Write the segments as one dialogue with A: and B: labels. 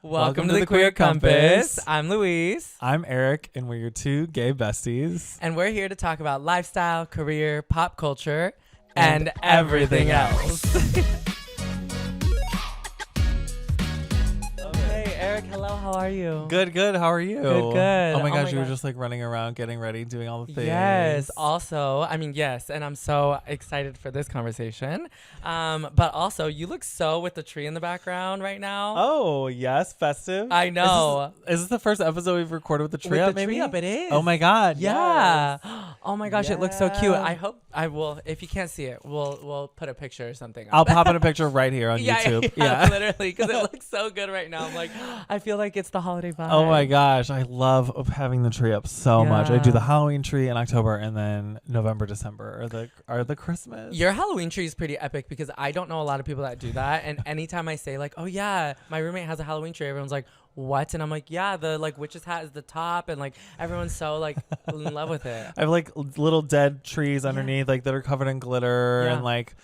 A: Welcome to the Queer Compass. I'm Louise.
B: I'm Eric, and we're your two gay besties.
A: And we're here to talk about lifestyle, career, pop culture, and everything else. Hey, Eric, hello, how are you?
B: Good. How are you?
A: Good.
B: Oh my gosh, you were just like running around, getting ready, doing all the things.
A: Yes. Also, yes, and I'm so excited for this conversation. But also, you look so with the tree in the background right now.
B: Oh, yes, festive.
A: I know.
B: Is this the first episode we've recorded with the tree
A: With
B: up,
A: the
B: maybe?
A: tree up, it is.
B: Oh my God.
A: Yeah.
B: Yes.
A: Oh my gosh, it looks so cute. I hope I will. If you can't see it, we'll put a picture or something.
B: I'll pop in a picture right here on YouTube.
A: Yeah, literally, because it looks so good right now. I'm like, I feel like it's the holiday vibe.
B: Oh my gosh, I love having the tree up so much. I do the Halloween tree in October, and then November, December are the Christmas.
A: Your Halloween tree is pretty epic because I don't know a lot of people that do that. And anytime I say like, oh yeah, my roommate has a Halloween tree, everyone's like, what? And I'm like, yeah, the like witch's hat is the top, and like everyone's so like in love with it.
B: I have like little dead trees underneath, like that are covered in glitter and like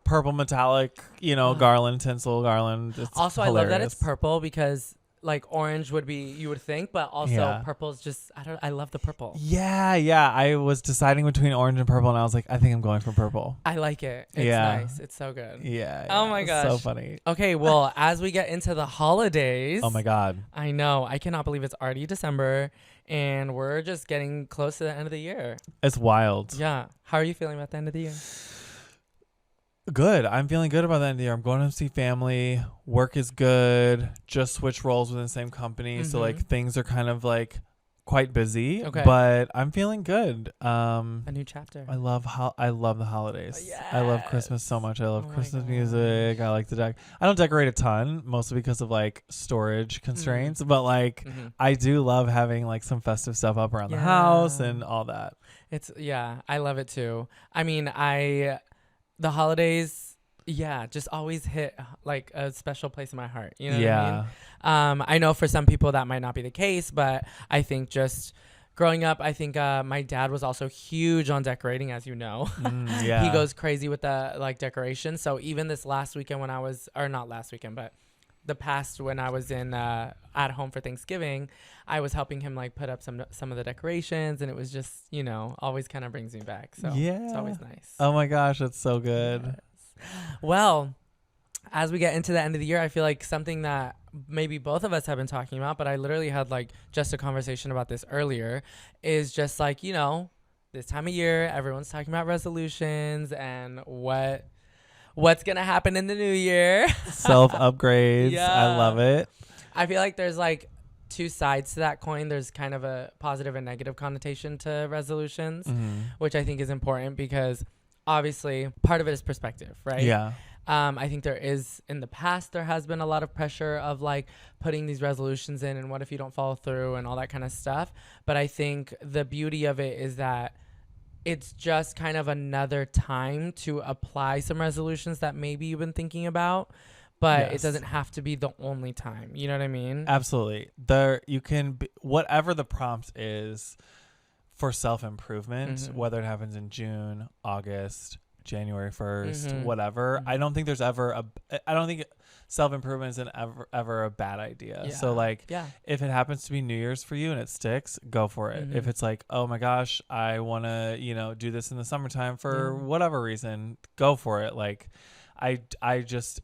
B: purple metallic, garland, tinsel garland. It's
A: also,
B: hilarious.
A: I love that it's purple because like orange would be, you would think, but also purple is just, I love the purple.
B: Yeah. I was deciding between orange and purple, and I was like, I think I'm going for purple.
A: I like it. It's nice. It's so good.
B: Yeah.
A: Oh my gosh.
B: So funny.
A: Okay, well, as we get into the holidays.
B: Oh my God.
A: I know. I cannot believe it's already December, and we're just getting close to the end of the year.
B: It's wild.
A: Yeah. How are you feeling about the end of the year?
B: Good. I'm feeling good about the end of the year. I'm going to see family. Work is good. Just switched roles within the same company.
A: Mm-hmm.
B: So like things are kind of like quite busy.
A: Okay.
B: But I'm feeling good.
A: A new chapter.
B: I love the holidays.
A: Yes.
B: I love Christmas so much. I love Christmas music. I like to I don't decorate a ton, mostly because of like storage constraints. But like I do love having like some festive stuff up around the house and all that.
A: I love it too. I mean, the holidays, just always hit like a special place in my heart. You know what I mean? I know for some people that might not be the case, but I think just growing up, I think my dad was also huge on decorating, as you know. He goes crazy with the like decorations. So even this last weekend but the past when I was in at home for Thanksgiving, I was helping him like put up some of the decorations, and it was just, always kind of brings me back. So it's always nice.
B: Oh my gosh, that's so good.
A: Yes. Well, as we get into the end of the year, I feel like something that maybe both of us have been talking about, but I literally had like just a conversation about this earlier, is just like, this time of year, everyone's talking about resolutions and what's gonna happen in the new year.
B: Self upgrades. I love it.
A: I feel like there's like two sides to that coin. There's kind of a positive and negative connotation to resolutions, which I think is important because obviously part of it is perspective, right?
B: Yeah.
A: I think in the past, there has been a lot of pressure of like putting these resolutions in and what if you don't follow through and all that kind of stuff. But I think the beauty of it is that it's just kind of another time to apply some resolutions that maybe you've been thinking about, but it doesn't have to be the only time. You know what I mean?
B: Absolutely. You can be, whatever the prompt is for self-improvement, whether it happens in June, August, January 1st, whatever. I don't think there's ever I don't think self-improvement is ever a bad idea.
A: Yeah.
B: So like if it happens to be New Year's for you and it sticks, go for it. If it's like, oh my gosh, I want to, do this in the summertime for whatever reason, go for it. Like I just,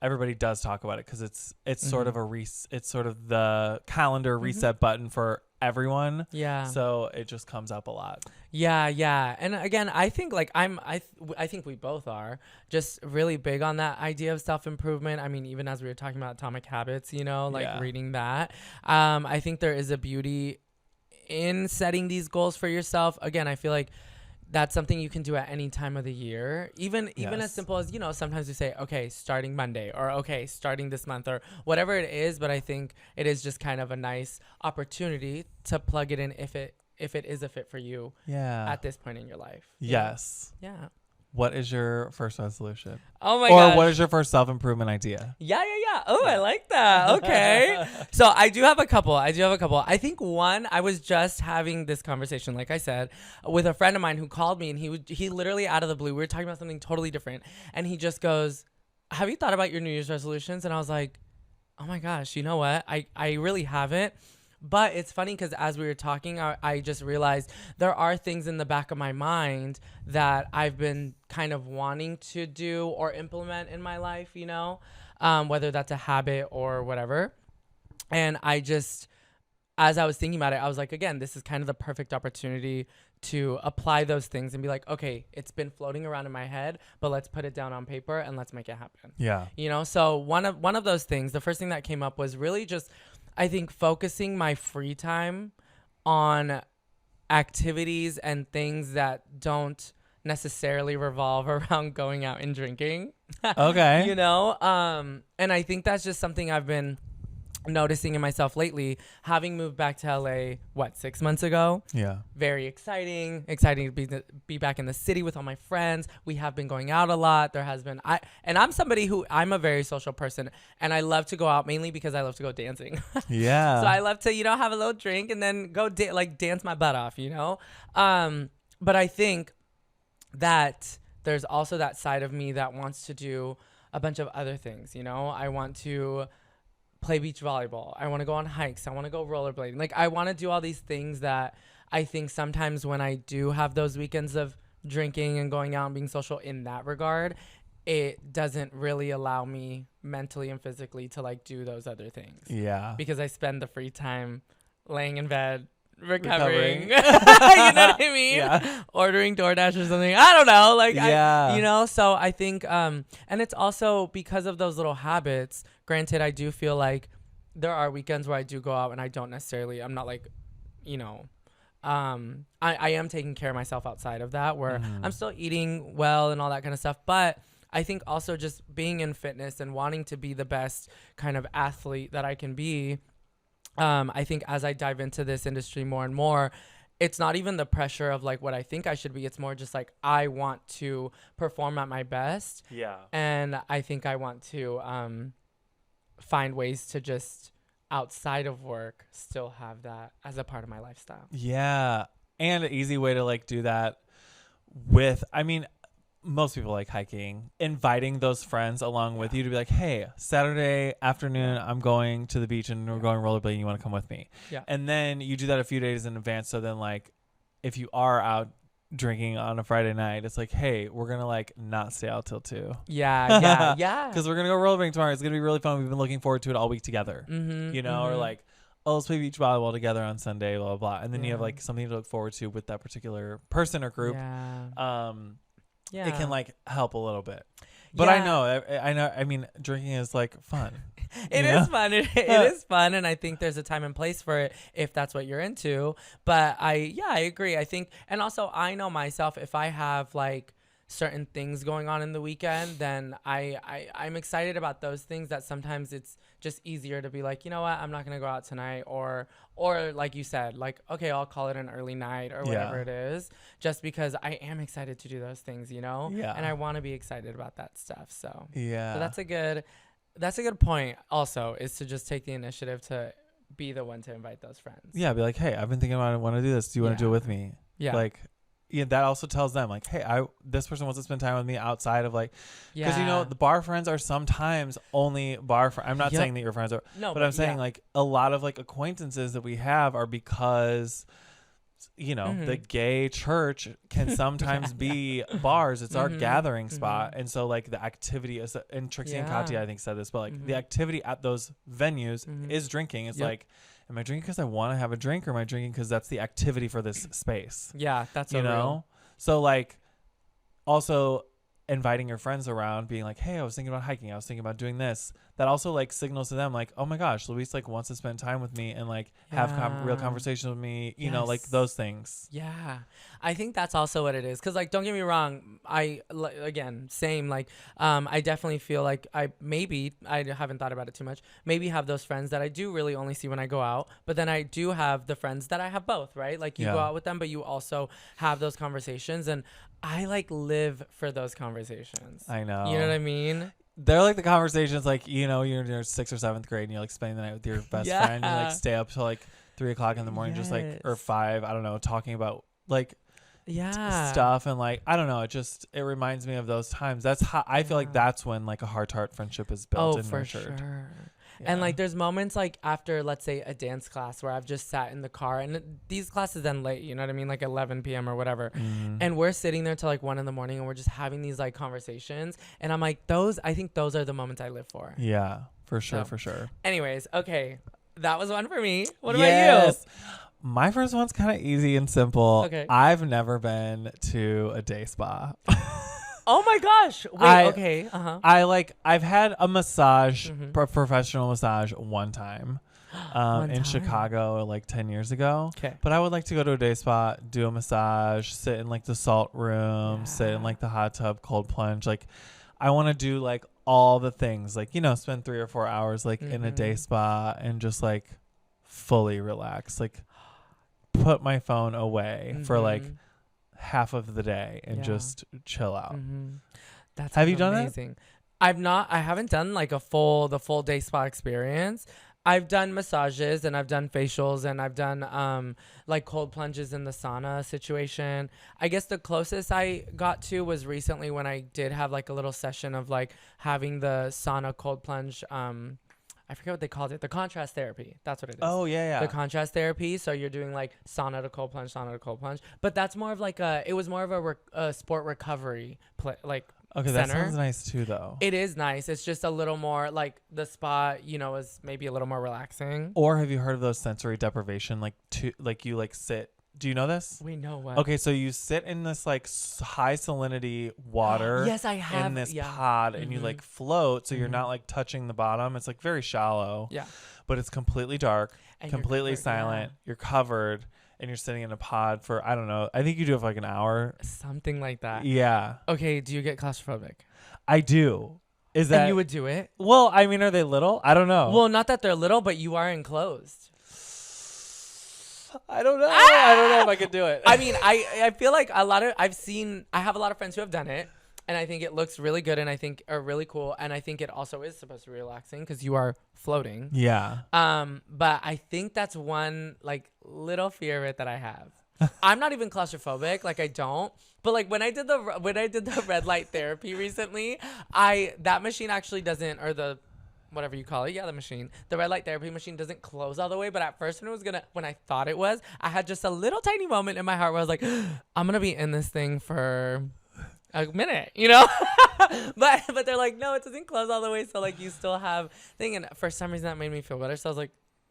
B: everybody does talk about it because it's sort of it's sort of the calendar reset button for everyone. Yeah. So it just comes up a lot.
A: Yeah. And again, I think like I think we both are just really big on that idea of self-improvement. I mean, even as we were talking about Atomic Habits, reading that, I think there is a beauty in setting these goals for yourself. Again, I feel like that's something you can do at any time of the year. Even as simple as, sometimes we say, okay, starting Monday, or okay, starting this month, or whatever it is. But I think it is just kind of a nice opportunity to plug it in if it is a fit for you at this point in your life.
B: Yes.
A: Yeah.
B: What is your first resolution?
A: Oh my god.
B: Or what is your first self-improvement idea?
A: Yeah. Oh, I like that. Okay. So I do have a couple. I think one, I was just having this conversation, like I said, with a friend of mine who called me, and he literally out of the blue, we were talking about something totally different. And he just goes, have you thought about your New Year's resolutions? And I was like, Oh my gosh, you know what? I really haven't. But it's funny because as we were talking, I just realized there are things in the back of my mind that I've been kind of wanting to do or implement in my life, you know, whether that's a habit or whatever. And I just, as I was thinking about it, I was like, again, this is kind of the perfect opportunity to apply those things and be like, okay, it's been floating around in my head, but let's put it down on paper and let's make it happen.
B: Yeah.
A: You know, so one of those things, the first thing that came up was really just, I think, focusing my free time on activities and things that don't necessarily revolve around going out and drinking.
B: Okay.
A: You know, and I think that's just something I've been noticing in myself lately, having moved back to LA 6 months ago.
B: Yeah.
A: Very exciting to be back in the city with all my friends. We have been going out a lot. There has been I'm somebody who, I'm a very social person, and I love to go out mainly because I love to go dancing.
B: Yeah.
A: So I love to, you know, have a little drink and then go dance my butt off, you know. But I think that there's also that side of me that wants to do a bunch of other things, you know. I want to play beach volleyball. I want to go on hikes. I want to go rollerblading. Like, I want to do all these things that I think sometimes when I do have those weekends of drinking and going out and being social in that regard, it doesn't really allow me mentally and physically to like do those other things.
B: Yeah.
A: Because I spend the free time laying in bed recovering. You know what I mean?
B: Yeah.
A: Ordering DoorDash or something. I don't know. Like,
B: yeah.
A: you know, so I think, and it's also because of those little habits. Granted, I do feel like there are weekends where I do go out and I don't necessarily, I'm not like, you know, I am taking care of myself outside of that, where I'm still eating well and all that kind of stuff. But I think also just being in fitness and wanting to be the best kind of athlete that I can be, I think as I dive into this industry more and more, it's not even the pressure of like what I think I should be. It's more just like I want to perform at my best.
B: Yeah.
A: And I think I want to find ways to just outside of work still have that as a part of my lifestyle.
B: Yeah. And an easy way to like do that with, I mean, most people like hiking, inviting those friends along with you to be like, hey, Saturday afternoon, I'm going to the beach and we're going rollerblading. You want to come with me?
A: Yeah.
B: And then you do that a few days in advance. So then like, if you are out drinking on a Friday night, it's like, hey, we're going to like not stay out till 2.
A: Yeah.
B: Because we're going to go rollerblading tomorrow. It's going to be really fun. We've been looking forward to it all week together, you know, or like, oh, let's play beach volleyball together on Sunday, blah, blah, blah. And then you have like something to look forward to with that particular person or group.
A: Yeah.
B: It can like help a little bit. But I know. I mean, drinking is like fun.
A: It is fun. It is fun. And I think there's a time and place for it if that's what you're into. But I agree. I think, and also I know myself, if I have like certain things going on in the weekend, then I'm excited about those things that sometimes it's just easier to be like, you know what, I'm not going to go out tonight, or like you said, like, okay, I'll call it an early night or whatever it is, just because I am excited to do those things, you know?
B: Yeah.
A: And I want to be excited about that stuff. So
B: yeah.
A: so that's a good point also, is to just take the initiative to be the one to invite those friends.
B: Yeah, be like, hey, I've been thinking about it. I want to do this. Do you want to do it with me?
A: Yeah.
B: Like, yeah, that also tells them like, hey, this person wants to spend time with me outside of like, because you know the bar friends are sometimes only bar friends. I'm not saying that your friends are, but I'm saying like a lot of like acquaintances that we have are because, you know, the gay church can sometimes be bars. It's our gathering spot, and so like the activity is, and Trixie and Katya I think said this, but like the activity at those venues is drinking. It's like, am I drinking because I want to have a drink, or am I drinking because that's the activity for this space?
A: Yeah, that's so
B: you know.
A: real.
B: So like, also inviting your friends around, being like, hey, I was thinking about hiking. I was thinking about doing this. That also like signals to them like, oh my gosh, Luis like wants to spend time with me and like have real conversations with me. You know, like those things.
A: Yeah, I think that's also what it is. Cause like, don't get me wrong, again, same. Like, I definitely feel like I haven't thought about it too much. Maybe have those friends that I do really only see when I go out, but then I do have the friends that I have both, right? Like you go out with them, but you also have those conversations, and I like live for those conversations.
B: I know.
A: You know what I mean?
B: They're like the conversations, like, you know, you're in your 6th or 7th grade and you're like spending the night with your best friend. You like stay up till like 3 o'clock in the morning, just like, or 5, I don't know, talking about like stuff. And like, I don't know, it reminds me of those times. That's how I feel like that's when like a heart-to-heart friendship is built and
A: for
B: nurtured.
A: Sure. And like there's moments like after, let's say, a dance class where I've just sat in the car, and these classes end late, you know what I mean, like 11 p.m. or whatever, and we're sitting there till like 1 a.m. and we're just having these like conversations, and I'm like, I think those are the moments I live for.
B: Yeah, for sure.
A: Anyways, okay, that was one for me. What about you?
B: My first one's kind of easy and simple.
A: Okay.
B: I've never been to a day spa.
A: Oh my gosh. Wait, okay.
B: I've had a massage, professional massage one time in Chicago like 10 years ago.
A: Okay.
B: But I would like to go to a day spa, do a massage, sit in like the salt room, sit in like the hot tub, cold plunge. Like I want to do like all the things, like, you know, spend 3 or 4 hours like in a day spa and just like fully relax, like put my phone away for like half of the day and just chill out.
A: That's
B: Have you done
A: amazing. I haven't done like the full day spa experience. I've done massages and I've done facials and I've done like cold plunges in the sauna situation. I guess the closest I got to was recently when I did have like a little session of like having the sauna cold plunge. I forget what they called it. The contrast therapy. That's what it is.
B: Oh, yeah.
A: The contrast therapy. So you're doing like sauna to cold plunge. But that's more of like it was more of a sport recovery like
B: okay,
A: center.
B: That sounds nice too, though.
A: It is nice. It's just a little more like the spa, you know, is maybe a little more relaxing.
B: Or have you heard of those sensory deprivation? Like you like sit. Do you know this?
A: We know what.
B: Okay, so you sit in this like high salinity water.
A: Yes, I have.
B: In this pod, and you like float, so you're not like touching the bottom. It's like very shallow.
A: Yeah.
B: But it's completely dark,
A: and
B: completely silent. You're covered, and you're sitting in a pod for, I don't know, I think you do it for like an hour.
A: Something like that.
B: Yeah.
A: Okay, do you get claustrophobic?
B: I do. Is that?
A: And you would do it?
B: Well, I mean, are they little? I don't know.
A: Well, not that they're little, but you are enclosed.
B: I don't know. I don't know if I could do it.
A: I mean, I feel like I have a lot of friends who have done it, and I think it looks really good, and I think are really cool, and I think it also is supposed to be relaxing because you are floating.
B: Yeah.
A: But I think that's one like little fear of it that I have. I'm not even claustrophobic, like I don't. But like when I did the red light therapy recently, that machine actually doesn't, or the whatever you call it. Yeah, the red light therapy machine doesn't close all the way. But at first when I thought it was, I had just a little tiny moment in my heart where I was like, I'm going to be in this thing for a minute, you know? but they're like, no, it doesn't close all the way. So like you still have thing. And for some reason that made me feel better. So I was like,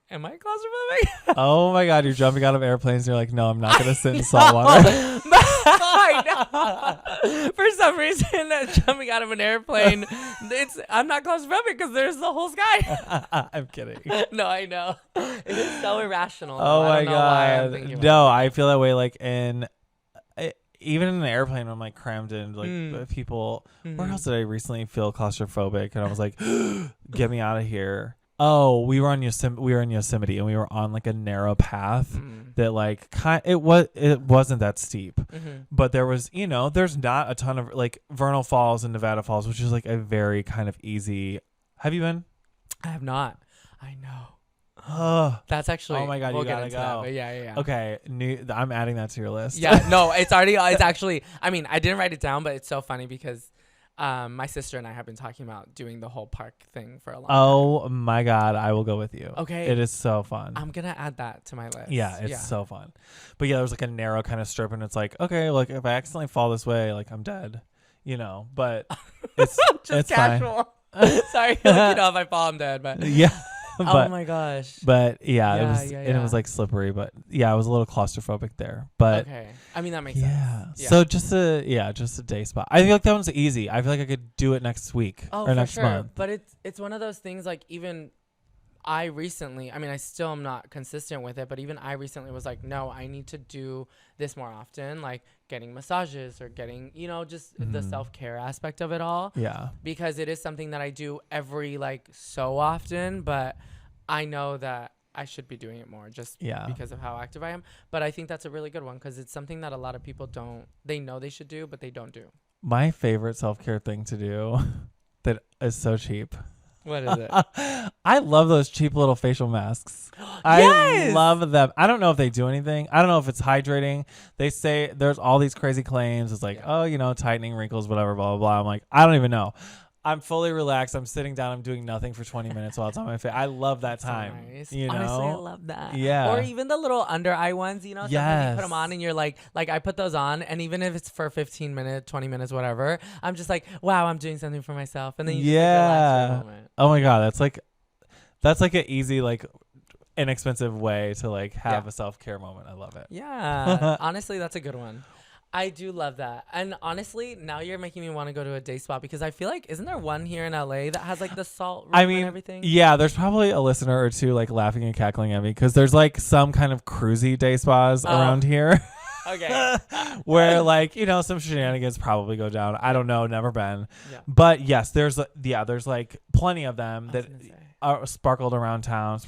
A: am I claustrophobic?
B: Oh my God, you're jumping out of airplanes. And you're like, no, I'm not going to sit in salt water.
A: I know. For some reason, jumping out of an airplane, I'm not claustrophobic because there's the whole sky.
B: I'm kidding.
A: No, I know. It is so irrational.
B: Oh
A: I
B: my God. No, I feel that way like even in an airplane, I'm like crammed in like people. Where else did I recently feel claustrophobic? And I was like, get me out of here. Oh, we were in Yosemite and we were on like a narrow path that like it wasn't that steep, but there was, you know, there's not a ton of like Vernal Falls and Nevada Falls, which is like a very kind of easy. Have you been?
A: I have not. I know. That's actually.
B: Oh my God,
A: we'll
B: you gotta go.
A: Yeah.
B: Okay, I'm adding that to your list.
A: Yeah, no, it's actually. I mean, I didn't write it down, but it's so funny because. My sister and I have been talking about doing the whole park thing for a long time.
B: Oh my God, I will go with you.
A: Okay.
B: It is so fun.
A: I'm going to add that to my list.
B: Yeah, it's so fun. But yeah, there's like a narrow kind of strip and it's like, okay, like if I accidentally fall this way, like I'm dead, you know, but it's
A: just
B: it's
A: casual.
B: Fine.
A: Sorry, you know, if I fall, I'm dead, but
B: yeah.
A: Oh my gosh.
B: But yeah, it was like slippery, but yeah, I was a little claustrophobic there. But
A: okay. I mean that makes sense. Yeah.
B: So just a day spa. I feel like that one's easy. I feel like I could do it next week or next month.
A: But it's one of those things like even I recently, I mean I still am not consistent with it, but even I recently was like, no, I need to do this more often, like getting massages or getting, you know, just the self-care aspect of it all.
B: Yeah.
A: Because it is something that I do every like so often, but I know that I should be doing it more just because of how active I am. But I think that's a really good one because it's something that a lot of people they know they should do, but they don't do.
B: My favorite self-care thing to do that is so cheap.
A: What is it?
B: I love those cheap little facial masks. I love them. I don't know if they do anything. I don't know if it's hydrating. They say there's all these crazy claims. It's like, oh, you know, tightening wrinkles, whatever, blah, blah, blah. I'm like, I don't even know. I'm fully relaxed. I'm sitting down. I'm doing nothing for 20 minutes while it's on my face. I love that time.
A: So nice.
B: You know?
A: Honestly, I love that.
B: Yeah.
A: Or even the little under eye ones, you know, sometimes you put them on and you're like I put those on, and even if it's for 15 minutes, 20 minutes, whatever, I'm just like, wow, I'm doing something for myself. And then you just relax for a moment.
B: Oh my God. That's like an easy, like inexpensive way to like have a self-care moment. I love it.
A: Yeah. Honestly, that's a good one. I do love that. And honestly, now you're making me want to go to a day spa, because I feel like, isn't there one here in LA that has like the salt room and everything?
B: Yeah, there's probably a listener or two like laughing and cackling at me, because there's like some kind of cruisy day spas around here.
A: Okay.
B: Where like, you know, some shenanigans probably go down. I don't know, never been. Yeah. But yes, there's like plenty of them that are sprinkled around town,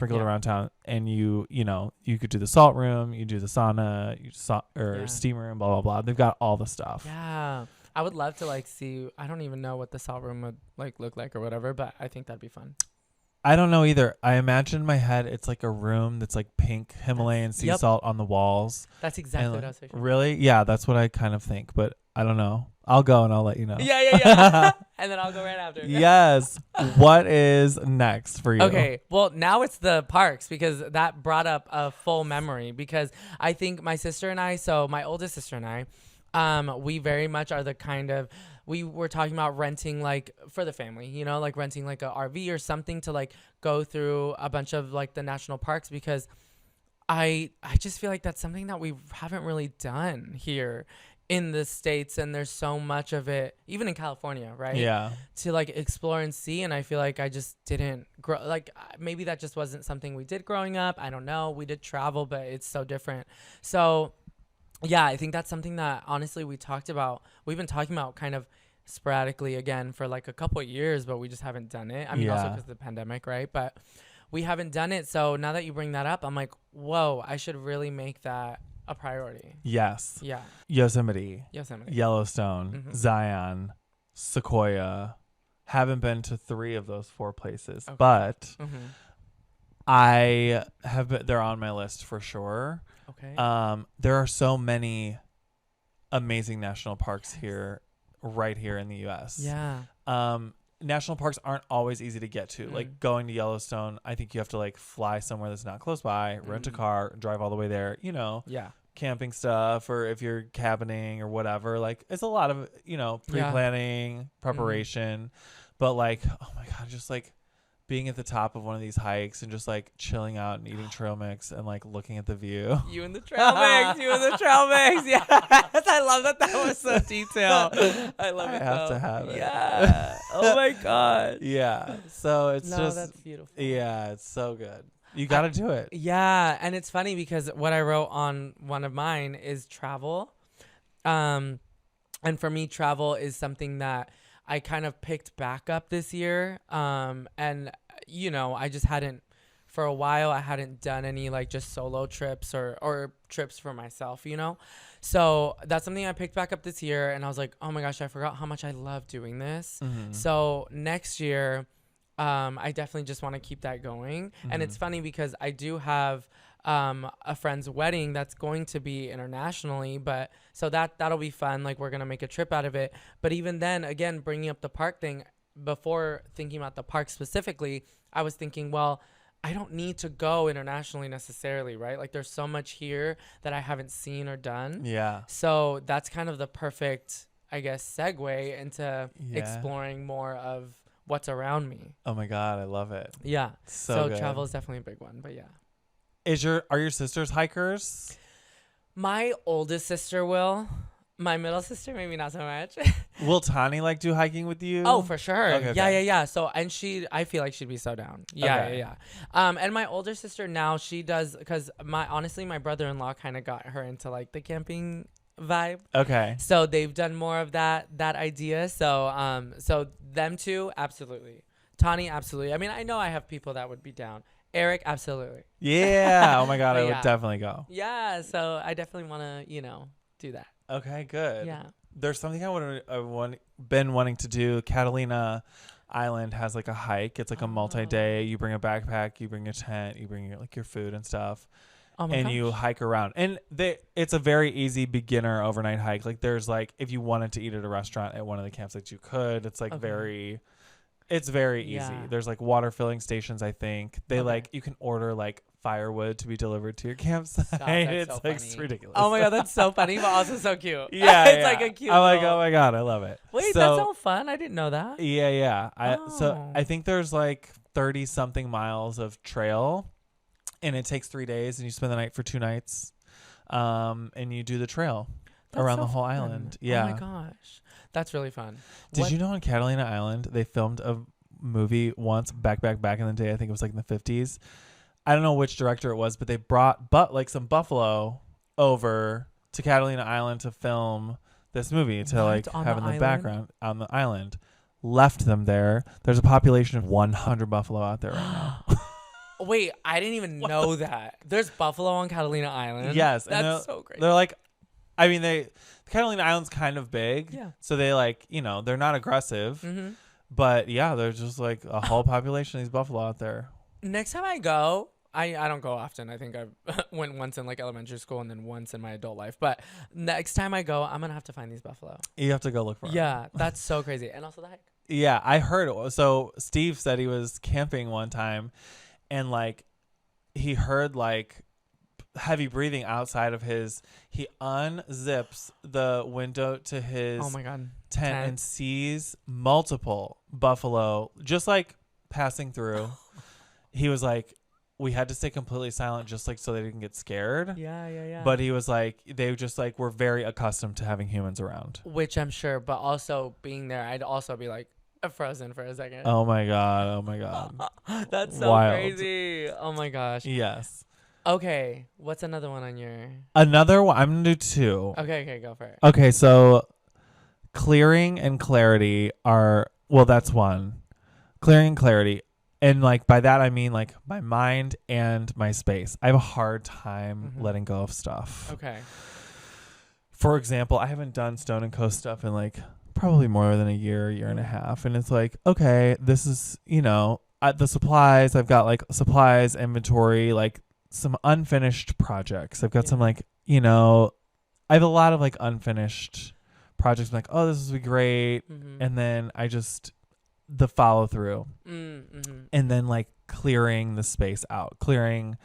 B: and you know, you could do the salt room, you do the sauna, steam room, blah blah blah. They've got all the stuff.
A: Yeah. I would love to like see, I don't even know what the salt room would like look like or whatever, but I think that'd be fun.
B: I don't know either. I imagine in my head it's like a room that's like pink Himalayan sea salt on the walls.
A: That's exactly what I was thinking.
B: Really? Yeah, that's what I kind of think, but I don't know. I'll go and I'll let you know.
A: Yeah. And then I'll go right after.
B: Yes. What is next for you?
A: Okay. Well, now it's the parks, because that brought up a full memory, because I think my sister and I, so my oldest sister and I, we very much are the kind of, we were talking about renting like for the family, you know, like renting like a RV or something to like go through a bunch of like the national parks, because I just feel like that's something that we haven't really done here in the States, and there's so much of it even in California, right?
B: Yeah, to
A: like explore and see. And I feel like I just didn't grow, like maybe that just wasn't something we did growing up. I don't know, we did travel, but it's so different. So yeah, I think that's something that honestly we've been talking about kind of sporadically again for like a couple of years, but we just haven't done it. I mean, also because of the pandemic, right? But we haven't done it. So now that you bring that up, I'm like, whoa, I should really make that a priority.
B: Yes.
A: Yeah.
B: Yosemite. Yellowstone. Zion. Sequoia. Haven't been to 3 of those 4 places, but I have been. They're on my list for sure.
A: Okay.
B: There are so many amazing national parks right here in the U.S.
A: Yeah.
B: National parks aren't always easy to get to. Like going to Yellowstone, I think you have to like fly somewhere that's not close by, rent a car, drive all the way there, you know.
A: Yeah.
B: Camping stuff, or if you're cabining or whatever, like it's a lot of, you know, pre-planning, preparation. But like, oh my God, just like being at the top of one of these hikes and just like chilling out and eating trail mix and like looking at the view.
A: You and the trail mix. Yeah. I love that was so detailed. I love it.
B: I have to have it.
A: Yeah. Oh my God.
B: Yeah. So it's
A: that's beautiful.
B: Yeah, it's so good. You got to do it.
A: Yeah. And it's funny because what I wrote on one of mine is travel. And for me, travel is something that I kind of picked back up this year. And, you know, I just hadn't, for a while, I hadn't done any like just solo trips or trips for myself, you know? So that's something I picked back up this year. And I was like, oh my gosh, I forgot how much I love doing this. So next year, I definitely just want to keep that going. And it's funny because I do have a friend's wedding that's going to be internationally, but so that'll be fun. Like we're gonna make a trip out of it. But even then, again, bringing up the park thing, before thinking about the park specifically, I was thinking, well, I don't need to go internationally necessarily, right? Like there's so much here that I haven't seen or done.
B: Yeah.
A: So that's kind of the perfect, I guess, segue into exploring more of what's around me.
B: Oh my God, I love it.
A: Yeah.
B: So good.
A: Travel is definitely a big one, but yeah.
B: Are your sisters hikers? My
A: oldest sister will. My middle sister, maybe not so much.
B: Will Tani like do hiking with you?
A: Oh, for sure.
B: Okay.
A: Yeah. So, and I feel like she'd be so down. Yeah. And my older sister now, she does, because honestly, my brother-in-law kind of got her into like the camping vibe.
B: Okay.
A: So they've done more of that idea. So, so them two, absolutely. Tani, absolutely. I mean, I know I have people that would be down. Eric, absolutely.
B: Yeah. Oh my God, I would definitely go.
A: Yeah. So I definitely want to, do that.
B: Okay, good.
A: Yeah.
B: There's something been wanting to do. Catalina Island has like a hike. It's like a multi-day. You bring a backpack, you bring a tent, you bring your food and stuff.
A: Oh my gosh.
B: You hike around. And it's a very easy beginner overnight hike. Like there's like, if you wanted to eat at a restaurant at one of the campsites, you could. It's like very It's very easy. There's like water filling stations, I think. They like, you can order like firewood to be delivered to your campsite.
A: Stop, that's
B: it's
A: so
B: like
A: funny.
B: It's ridiculous.
A: Oh my God, that's so funny, but also so cute.
B: Yeah.
A: It's like a cute
B: I'm like,
A: little...
B: oh my God, I love it.
A: Wait, that's all fun. I didn't know that.
B: Yeah. So I think there's like 30 something miles of trail, and it takes 3 days, and you spend the night for 2 nights. And you do the trail around the whole island. Yeah.
A: Oh my gosh. That's really fun.
B: Did you know on Catalina Island they filmed a movie once back in the day? I think it was like in the 50s. I don't know which director it was, but they brought like some buffalo over to Catalina Island to film this movie to like have in the background on the island. Left them there. There's a population of 100 buffalo out there right now.
A: Wait, I didn't even know that. There's buffalo on Catalina Island.
B: Yes.
A: That's so great.
B: They're like, I mean, the Catalina Island's kind of big.
A: Yeah.
B: So they like, they're not aggressive. Mm-hmm. But yeah, there's just like a whole population of these buffalo out there.
A: Next time I go, I don't go often. I think I went once in like elementary school and then once in my adult life. But next time I go, I'm going to have to find these buffalo.
B: You have to go look for them.
A: Yeah, that's so crazy. And also the hike.
B: Yeah, I heard it. So Steve said he was camping one time and like he heard like heavy breathing outside of he unzips the window to his tent and sees multiple buffalo just like passing through. He was like, we had to stay completely silent just like so they didn't get scared.
A: Yeah.
B: But he was like, they just like were very accustomed to having humans around.
A: Which I'm sure, but also being there, I'd also be like frozen for a second.
B: Oh my God.
A: That's so
B: wild.
A: Crazy. Oh my gosh.
B: Yes.
A: Okay, what's another one on your...
B: Another one, I'm going to do 2.
A: Okay, go for it.
B: Okay, so clearing and clarity are, well, that's one. Clearing and clarity. And like by that, I mean like my mind and my space. I have a hard time letting go of stuff.
A: Okay.
B: For example, I haven't done Stone and Coast stuff in like probably more than a year and a half. And it's like, okay, this is, the supplies. I've got like supplies, inventory, like some unfinished projects. I've got some like, I have a lot of like unfinished projects. I'm like, oh, this would be great. And then the follow through and then like clearing the space out, clearing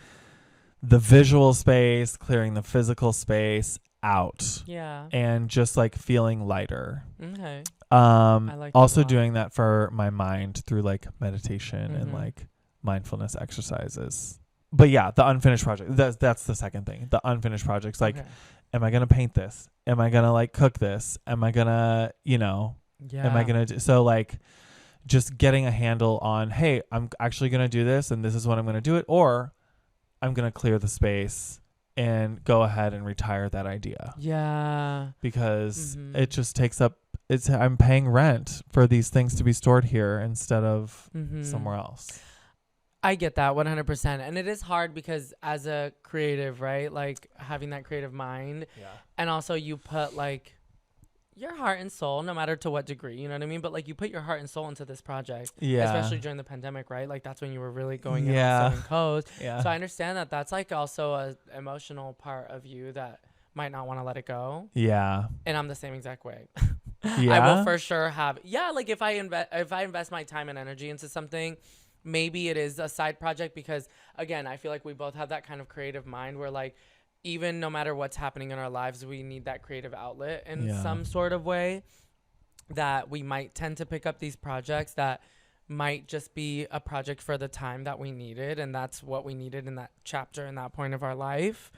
B: the visual space, clearing the physical space out.
A: Yeah.
B: And just like feeling lighter.
A: Okay.
B: I like also doing that for my mind through like meditation and like mindfulness exercises. But yeah, the unfinished project, that's the second thing. The unfinished projects, like, am I going to paint this? Am I going to like cook this? Am I going to, am I going to so like just getting a handle on, hey, I'm actually going to do this and this is when I'm going to do it, or I'm going to clear the space and go ahead and retire that idea.
A: Yeah.
B: Because it just takes up, I'm paying rent for these things to be stored here instead of somewhere else.
A: I get that 100%. And it is hard because as a creative, right? Like having that creative mind. Yeah. And also you put like your heart and soul, no matter to what degree, you know what I mean? But like you put your heart and soul into this project. Yeah. Especially during the pandemic, right? Like that's when you were really going in on Stone Coast. Yeah. So I understand that that's like also a emotional part of you that might not want to let it go. Yeah. And I'm the same exact way. Yeah. I will for sure have, like if I invest my time and energy into something, maybe it is a side project because, again, I feel like we both have that kind of creative mind where, like, even no matter what's happening in our lives, we need that creative outlet in some sort of way, that we might tend to pick up these projects that might just be a project for the time that we needed, and that's what we needed in that chapter in that point of our life.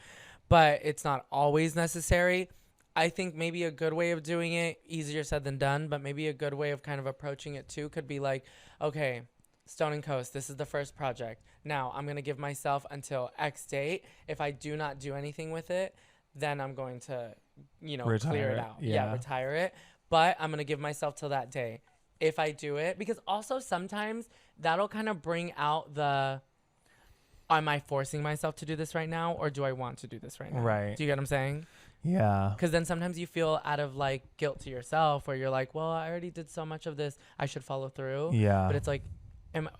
A: But it's not always necessary. I think maybe a good way of doing it, easier said than done, but maybe a good way of kind of approaching it too could be like, okay, Stone and Coast, this is the first project. Now I'm going to give myself until X date. If I do not do anything with it, then I'm going to, clear it out. Yeah, retire it. But I'm going to give myself till that day. If I do it, because also sometimes that'll kind of bring out am I forcing myself to do this right now, or do I want to do this right now? Right. Do you get what I'm saying? Yeah. Because then sometimes you feel out of like guilt to yourself where you're like, well, I already did so much of this, I should follow through. Yeah. But it's like,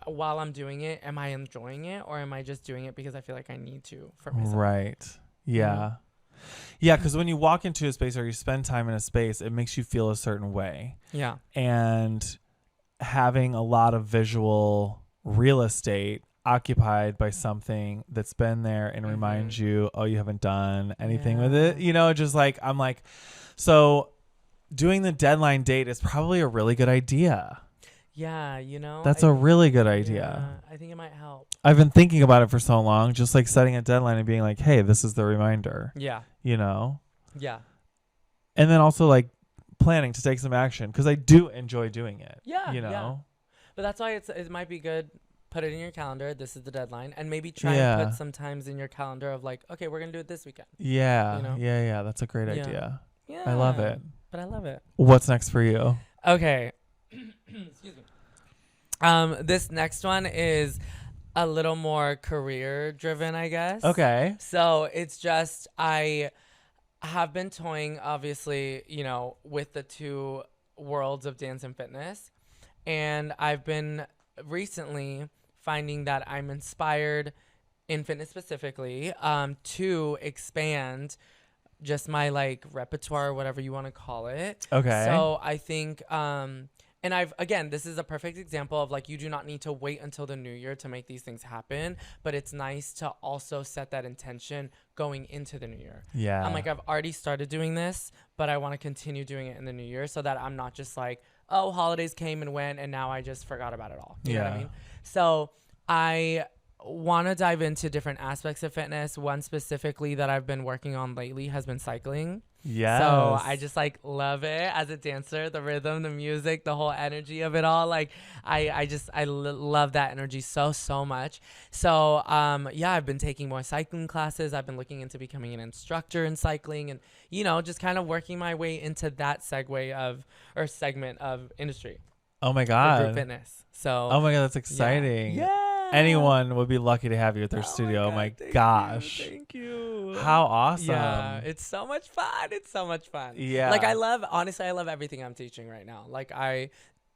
A: while I'm doing it, am I enjoying it, or am I just doing it because I feel like I need to for myself? Right. Yeah. Yeah, because when you walk into a space or you spend time in a space, it makes you feel a certain way. Yeah. And
B: having a lot of visual real estate occupied by something that's been there and reminds you, oh, you haven't done anything with it. You know, just like, I'm like, so doing the deadline date is probably a really good idea.
A: Yeah, you know.
B: That's a really good idea.
A: Yeah, I think it might help.
B: I've been thinking about it for so long, just like setting a deadline and being like, hey, this is the reminder.
A: Yeah.
B: You know?
A: Yeah.
B: And then also like planning to take some action because I do enjoy doing it.
A: Yeah.
B: You know?
A: Yeah. But that's why it might be good. Put it in your calendar. This is the deadline. And maybe try and put some times in your calendar of like, okay, we're going to do it this weekend.
B: Yeah.
A: You know?
B: Yeah. That's a great idea.
A: Yeah.
B: I love it.
A: But I love it.
B: What's next for you?
A: Okay. Excuse me. This next one is a little more career driven, I guess.
B: Okay.
A: So it's just, I have been toying, obviously, you know, with the two worlds of dance and fitness. And I've been recently finding that I'm inspired in fitness specifically to expand just my like repertoire, whatever you want to call it.
B: Okay.
A: So I think, and this is a perfect example of like, you do not need to wait until the new year to make these things happen, but it's nice to also set that intention going into the new year.
B: Yeah.
A: I'm like, I've already started doing this, but I want to continue doing it in the new year so that I'm not just like, oh, holidays came and went and now I just forgot about it all. You know what I mean? So I want to dive into different aspects of fitness. One specifically that I've been working on lately has been cycling.
B: Yeah.
A: So I just like love it as a dancer, the rhythm, the music, the whole energy of it all. Like I love that energy so much. So I've been taking more cycling classes. I've been looking into becoming an instructor in cycling and, you know, just kind of working my way into that segment of industry.
B: Oh my God.
A: Group fitness. So
B: oh my God, that's exciting.
A: Yeah.
B: Anyone would be lucky to have you at their studio. Oh my gosh.
A: Thank you.
B: How awesome.
A: Yeah, it's so much fun.
B: Yeah.
A: Like I love everything I'm teaching right now. Like I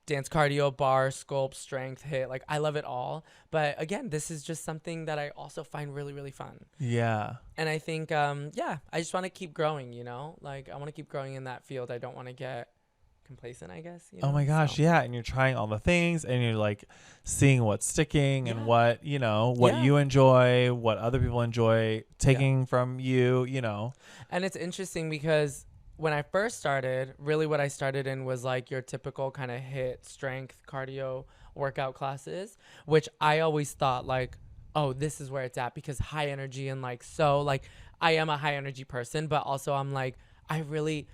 A: dance cardio, bar, sculpt, strength, hit. Like I love it all. But again, this is just something that I also find really, really fun.
B: Yeah.
A: And I think, I just want to keep growing, you know? Like I want to keep growing in that field. I don't want to get complacent, I guess. You know?
B: Oh my gosh, yeah. And you're trying all the things and you're like seeing what's sticking and what, you know, what you enjoy, what other people enjoy taking from you, you know.
A: And it's interesting because when I first started, really what I started in was like your typical kind of hit strength cardio workout classes, which I always thought like, oh, this is where it's at because high energy and like, so like I am a high energy person, but also I'm like, I really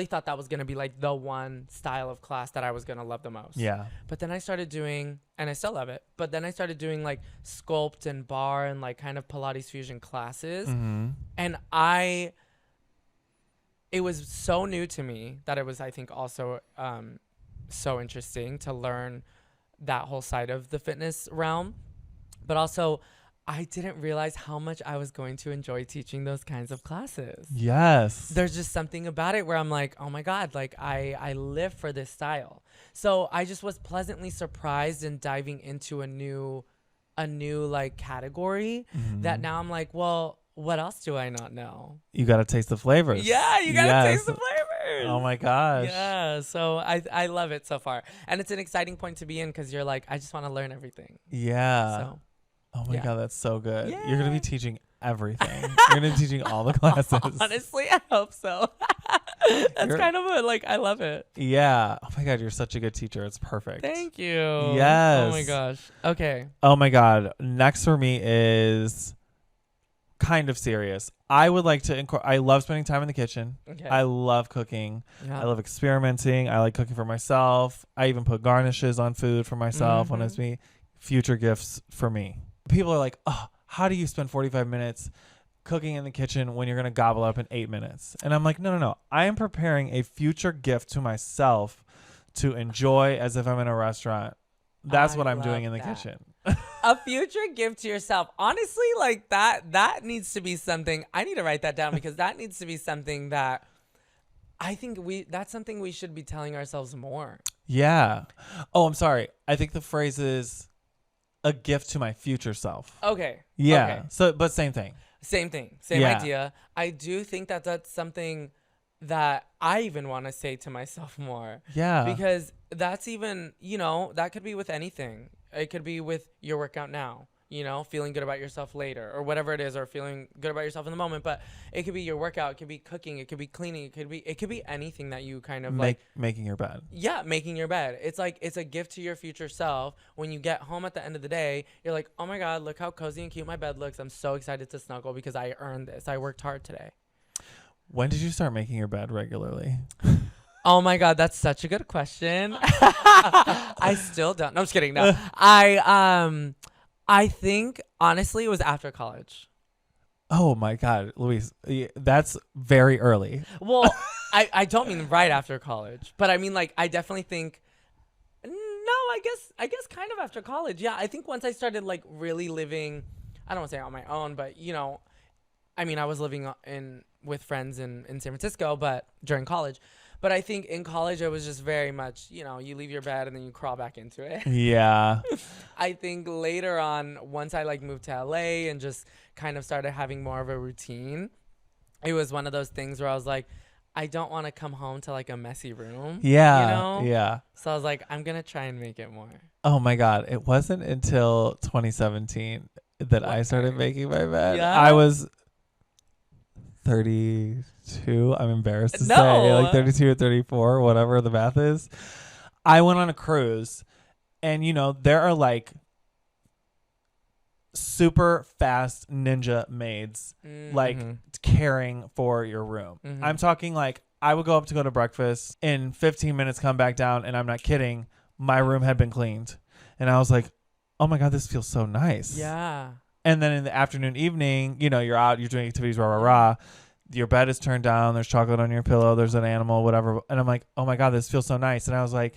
A: thought that was going to be like the one style of class that I was going to love the most.
B: Yeah.
A: But then I started doing, and I still love it, but then I started doing like sculpt and bar and like kind of Pilates fusion classes.
B: Mm-hmm.
A: And it was so new to me that it was, I think, also so interesting to learn that whole side of the fitness realm. But also, I didn't realize how much I was going to enjoy teaching those kinds of classes.
B: Yes.
A: There's just something about it where I'm like, oh my God, like I live for this style. So I just was pleasantly surprised in diving into a new like category that now I'm like, well, what else do I not know?
B: You got to taste the flavors.
A: Yeah, you got to taste the flavors.
B: Oh my gosh.
A: Yeah, so I love it so far. And it's an exciting point to be in because you're like, I just want to learn everything.
B: Yeah.
A: So.
B: Oh my God, that's so good.
A: Yeah.
B: You're going to be teaching everything. You're going to be teaching all the classes.
A: Honestly, I hope so. That's kind of I love it.
B: Yeah. Oh my God, you're such a good teacher. It's perfect.
A: Thank you.
B: Yes.
A: Oh my gosh. Okay.
B: Oh my God. Next for me is kind of serious. I would like to I love spending time in the kitchen.
A: Okay.
B: I love cooking.
A: Yeah.
B: I love experimenting. I like cooking for myself. I even put garnishes on food for myself when it's me. Future gifts for me. People are like, oh, how do you spend 45 minutes cooking in the kitchen when you're going to gobble up in 8 minutes? And I'm like, no. I am preparing a future gift to myself to enjoy as if I'm in a restaurant. That's what I'm doing in the kitchen.
A: A future gift to yourself. Honestly, like that needs to be something. I need to write that down because that needs to be something that I think that's something we should be telling ourselves more.
B: Yeah. Oh, I'm sorry. I think the phrase is a gift to my future self.
A: Okay.
B: Yeah.
A: Okay.
B: So, but same thing.
A: Same thing. Same idea. I do think that that's something that I even want to say to myself more.
B: Yeah.
A: Because that's even, that could be with anything. It could be with your workout now, feeling good about yourself later or whatever it is, or feeling good about yourself in the moment. But it could be your workout. It could be cooking. It could be cleaning. It could be anything that you kind of
B: making your bed.
A: Yeah. Making your bed. It's like, it's a gift to your future self. When you get home at the end of the day, you're like, oh my God, look how cozy and cute my bed looks. I'm so excited to snuggle because I earned this. I worked hard today.
B: When did you start making your bed regularly?
A: Oh my God, that's such a good question. I still don't. No, I'm just kidding. No, I think honestly it was after college.
B: Oh my God, Louise, that's very early.
A: Well, I don't mean right after college, but I mean like I definitely think. No, I guess kind of after college. Yeah, I think once I started like really living, I don't want to say on my own, but I mean I was living with friends in San Francisco, but during college. But I think in college, it was just very much, you leave your bed and then you crawl back into it.
B: Yeah.
A: I think later on, once I like moved to LA and just kind of started having more of a routine, it was one of those things where I was like, I don't want to come home to like a messy room.
B: Yeah. Yeah.
A: So I was like, I'm going to try and make it more.
B: Oh my God. It wasn't until 2017 that I started making my bed.
A: Yeah?
B: I was 32. I'm embarrassed to say, like 32 or 34, whatever the math is. I went on a cruise, and there are like super fast ninja maids, like caring for your room. I'm talking like I would go up to go to breakfast in 15 minutes, come back down, and I'm not kidding. My room had been cleaned, and I was like, oh my God, this feels so nice.
A: Yeah.
B: And then in the afternoon, evening, you're out, you're doing activities, rah, rah, rah. Your bed is turned down. There's chocolate on your pillow. There's an animal, whatever. And I'm like, oh my God, this feels so nice. And I was like,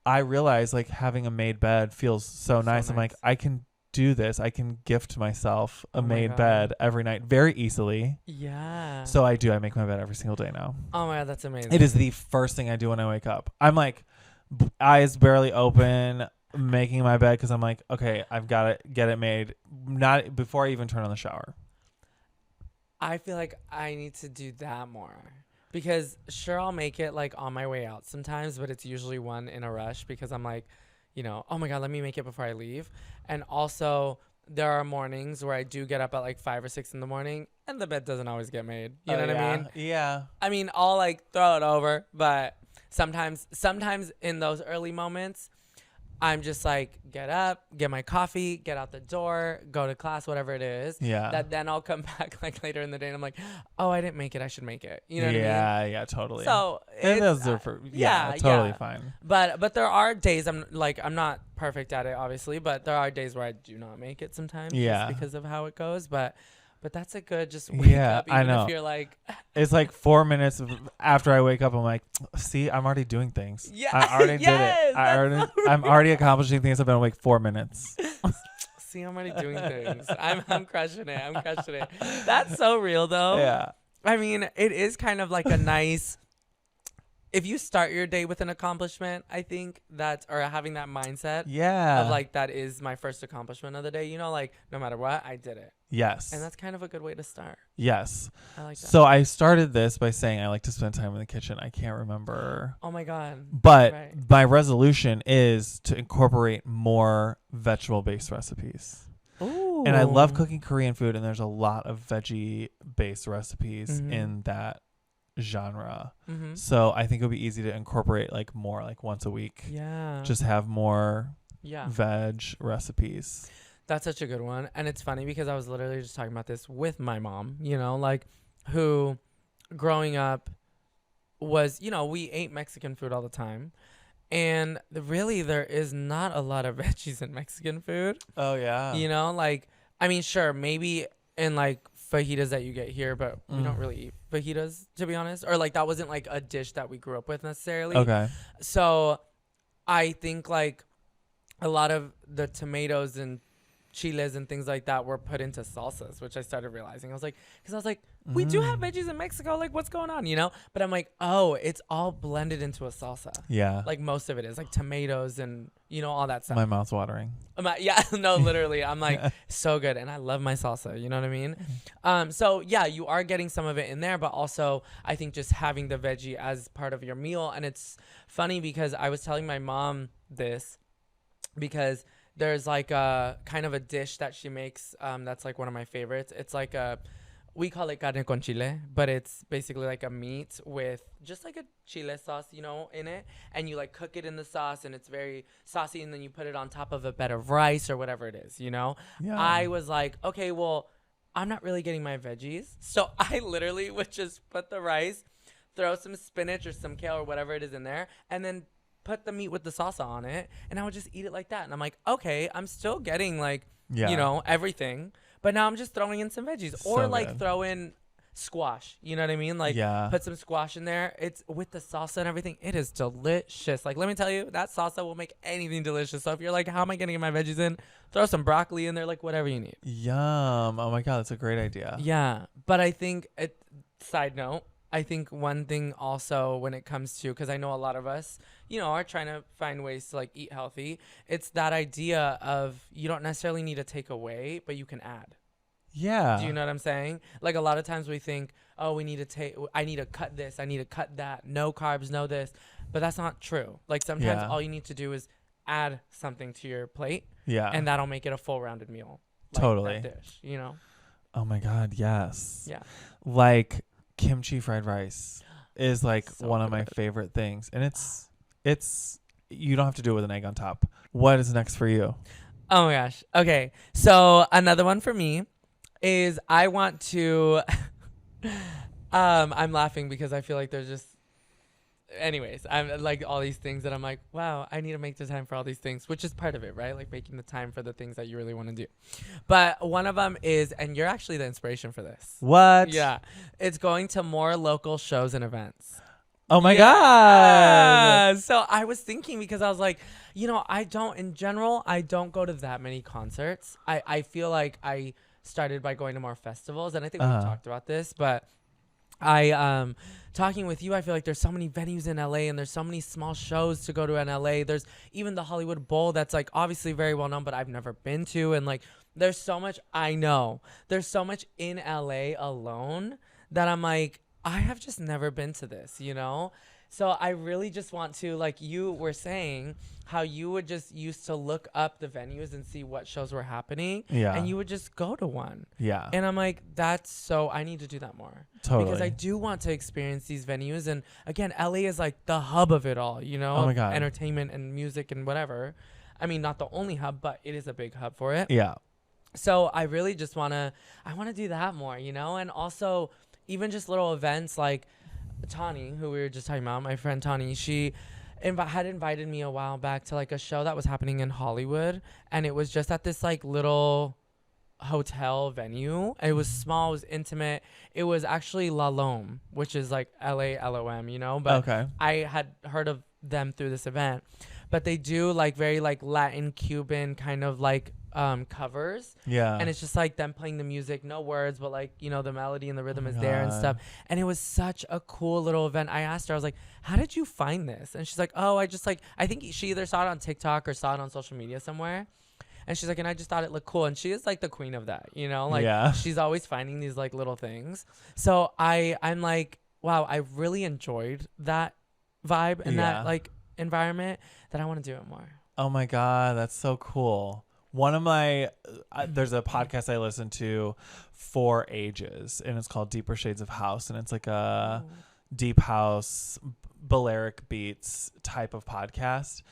B: I realized like having a made bed feels so nice. I'm like, I can do this. I can gift myself a made bed every night very easily.
A: Yeah.
B: So I do. I make my bed every single day now.
A: Oh my God, that's amazing.
B: It is the first thing I do when I wake up. I'm like, eyes barely open, making my bed because I'm like, okay, I've got to get it made not before I even turn on the shower.
A: I feel like I need to do that more because sure, I'll make it like on my way out sometimes, but it's usually one in a rush because I'm like, oh my God, let me make it before I leave. And also there are mornings where I do get up at like 5 or 6 in the morning and the bed doesn't always get made. You know what I mean?
B: Yeah.
A: I mean, I'll like throw it over, but sometimes in those early moments, I'm just like, get up, get my coffee, get out the door, go to class, whatever it is.
B: Yeah.
A: That then I'll come back like later in the day and I'm like, oh, I didn't make it. I should make it. You know what I mean?
B: Yeah, totally.
A: So
B: and those are totally fine.
A: But there are days I'm not perfect at it, obviously, but there are days where I do not make it sometimes.
B: Yeah.
A: Just because of how it goes. But that's a good just wake up. Even
B: I know.
A: If you're like,
B: it's like 4 minutes after I wake up, I'm like, see, I'm already doing things.
A: Yeah,
B: I already did it. I'm already accomplishing things. I've been awake 4 minutes.
A: See, I'm already doing things. I'm crushing it. I'm crushing it. That's so real, though.
B: Yeah.
A: I mean, it is kind of like a nice. If you start your day with an accomplishment, I think or having that mindset.
B: Yeah.
A: Of like, that is my first accomplishment of the day. Like, no matter what, I did it.
B: Yes.
A: And that's kind of a good way to start.
B: Yes.
A: I like that.
B: So I started this by saying I like to spend time in the kitchen. I can't remember.
A: Oh my God.
B: But
A: right.
B: My resolution is to incorporate more vegetable-based recipes.
A: Ooh.
B: And I love cooking Korean food, and there's a lot of veggie-based recipes in that genre. So I think it would be easy to incorporate like more, like once a week.
A: Yeah.
B: Just have more veg recipes.
A: That's such a good one. And it's funny because I was literally just talking about this with my mom, like who growing up was, we ate Mexican food all the time. And really there is not a lot of veggies in Mexican food.
B: Oh, yeah.
A: Like, I mean, sure, maybe in like fajitas that you get here, but we don't really eat fajitas, to be honest. Or like that wasn't like a dish that we grew up with necessarily.
B: Okay.
A: So I think like a lot of the tomatoes and chiles and things like that were put into salsas, which I started realizing. Because I was like, we do have veggies in Mexico. Like, what's going on, you know? But I'm like, oh, it's all blended into a salsa.
B: Yeah.
A: Like, most of it is like tomatoes and, you know, all that stuff.
B: My mouth's watering.
A: Yeah, no, literally. I'm like, so good. And I love my salsa. You know what I mean? So, yeah, you are getting some of it in there. But also, I think just having the veggie as part of your meal. And it's funny because I was telling my mom this because there's like a kind of a dish that she makes that's like one of my favorites. It's like we call it carne con chile, but it's basically like a meat with just like a chile sauce, you know, in it. And you like cook it in the sauce and it's very saucy. And then you put it on top of a bed of rice or whatever it is, you know. Yeah. I was like, okay, well, I'm not really getting my veggies. So I literally would just put the rice, throw some spinach or some kale or whatever it is in there, and then put the meat with the salsa on it, and I would just eat it like that. And I'm like, okay, I'm still getting like, you know, everything, but now I'm just throwing in some veggies or like throw in squash. You know what I mean? Like put some squash in there. It's with the salsa and everything. It is delicious. Like, let me tell you, that salsa will make anything delicious. So if you're like, how am I going to get my veggies in? Throw some broccoli in there, like whatever you need.
B: Yum. Oh my God, that's a great idea.
A: Yeah. But I think side note, I think one thing also when it comes to, because I know a lot of us, you know, are trying to find ways to like eat healthy. It's that idea of you don't necessarily need to take away, but you can add.
B: Yeah.
A: Do you know what I'm saying? Like a lot of times we think, oh, I need to cut this. I need to cut that. No carbs, no this. But that's not true. Like sometimes all you need to do is add something to your plate. Yeah. And that'll make it a full rounded meal. Like
B: totally.
A: That dish, you know?
B: Oh my God. Yes.
A: Yeah.
B: Like kimchi fried rice is like one of my favorite things. And it's you don't have to do it with an egg on top. What is next for you?
A: Oh my gosh. Okay. So another one for me is I want to I'm laughing because I feel like there's just anyways, I'm like all these things that I'm like, wow, I need to make the time for all these things, which is part of it, right? Like making the time for the things that you really want to do. But one of them is, and you're actually the inspiration for this.
B: What?
A: Yeah. It's going to more local shows and events.
B: Oh my God.
A: So I was thinking because I was like, you know, I don't go to that many concerts. I feel like I started by going to more festivals, and I think we've talked about this, but I talking with you, I feel like there's so many venues in LA and there's so many small shows to go to in LA. There's even the Hollywood Bowl that's like obviously very well known, but I've never been to. And like there's so much there's so much in LA alone that I'm like, I have just never been to this, you know? So I really just want to, like you were saying, how you would just used to look up the venues and see what shows were happening. Yeah. And you would just go to one. Yeah. And I'm like, I need to do that more. Totally. Because I do want to experience these venues. And again, LA is like the hub of it all, you know? Oh my God. Entertainment and music and whatever. I mean, not the only hub, but it is a big hub for it. Yeah. So I really just want to do that more, you know? And also even just little events like Tani, who we were just talking about, my friend Tani, she had invited me a while back to like a show that was happening in Hollywood, and it was just at this like little hotel venue. It was small, it was intimate. It was actually La Lome, which is like LALOM, you know, but I had heard of them through this event. But they do like very like Latin Cuban kind of like covers. Yeah. And it's just like them playing the music, no words, but like, you know, the melody and the rhythm is there and stuff. And it was such a cool little event. I asked her, I was like, how did you find this? And she's like, oh, I think she either saw it on TikTok or saw it on social media somewhere. And she's like, and I just thought it looked cool. And she is like the queen of that, you know, like she's always finding these like little things. So I'm like, wow, I really enjoyed that vibe and that like environment that I want to do it more.
B: Oh my God, that's so cool. One of my, there's a podcast I listen to for ages, and it's called Deeper Shades of House, and it's like a deep house, Balearic beats type of podcast.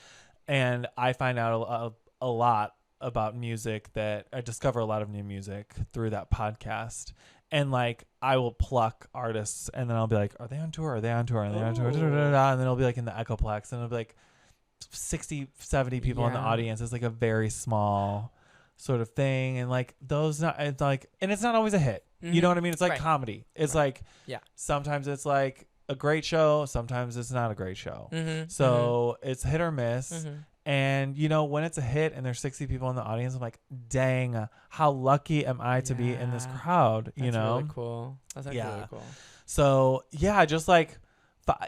B: And I find out a lot about music that I discover a lot of new music through that podcast. And like, I will pluck artists and then I'll be like, are they on tour? Are they on tour? Are they on tour? And then it'll be like in the Echoplex, and it'll be like 60, 70 people in the audience. It's like a very small sort of thing. And like it's like, and it's not always a hit. Mm-hmm. You know what I mean? It's like comedy. It's like, sometimes it's like a great show. Sometimes it's not a great show. Mm-hmm. So it's hit or miss. Mm-hmm. And, you know, when it's a hit and there's 60 people in the audience, I'm like, dang, how lucky am I to be in this crowd, you know?
A: That's really cool. That's actually really cool.
B: So, yeah, just like,